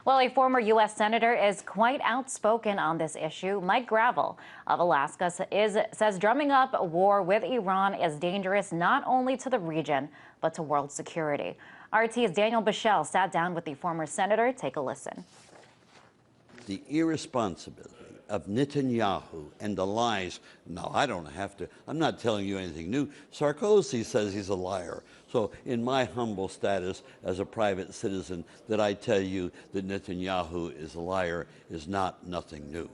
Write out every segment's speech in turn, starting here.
Well, a former U.S. Senator is quite outspoken on this issue. Mike Gravel of Alaska says drumming up a war with Iran is dangerous not only to the region, but to world security. RT's Daniel Bichelle sat down with the former senator. Take a listen. The irresponsibility of Netanyahu and the lies. No, I don't have to. I'm not telling you anything new. Sarkozy says he's a liar. So in my humble status as a private citizen, that I tell you that Netanyahu is a liar is not nothing new.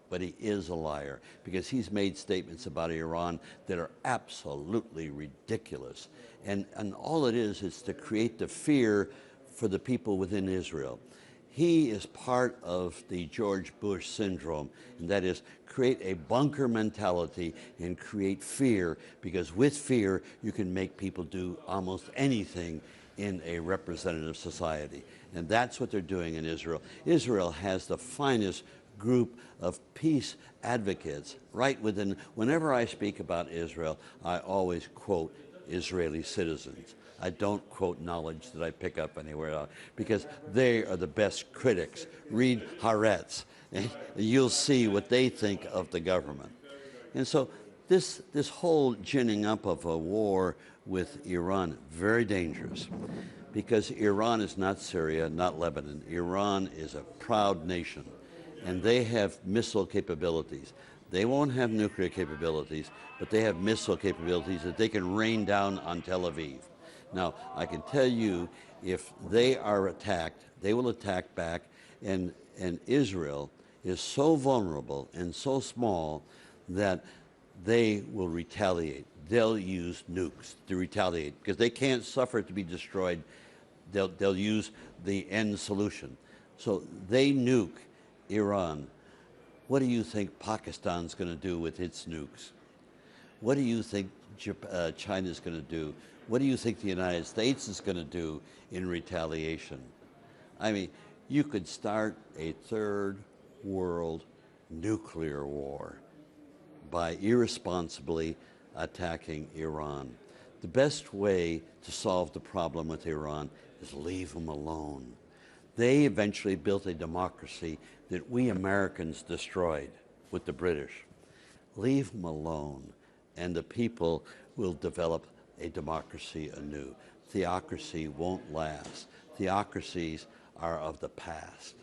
But he is a liar because he's made statements about Iran that are absolutely ridiculous. And all it is to create the fear for the people within Israel. He is part of the George Bush syndrome, and that is create a bunker mentality and create fear, because with fear you can make people do almost anything in a representative society. And that's what they're doing in Israel. Israel has the finest group of peace advocates right within. Whenever I speak about Israel, I always quote Israeli citizens. I don't quote knowledge that I pick up anywhere else, because they are the best critics. Read Haaretz, and you'll see what they think of the government. And so this whole ginning up of a war with Iran, very dangerous, because Iran is not Syria, not Lebanon. Iran is a proud nation, and they have missile capabilities. They won't have nuclear capabilities, but they have missile capabilities that they can rain down on Tel Aviv. Now, I can tell you, if they are attacked, they will attack back, and Israel is so vulnerable and so small that they will retaliate. They'll use nukes to retaliate, because they can't suffer to be destroyed. They'll use the end solution. So they nuke Iran. What do you think Pakistan's going to do with its nukes? What do you think China's going to do? What do you think the United States is going to do in retaliation? I mean, you could start a third world nuclear war by irresponsibly attacking Iran. The best way to solve the problem with Iran is leave them alone. They eventually built a democracy that we Americans destroyed with the British. Leave them alone, and the people will develop a democracy anew. Theocracy won't last. Theocracies are of the past.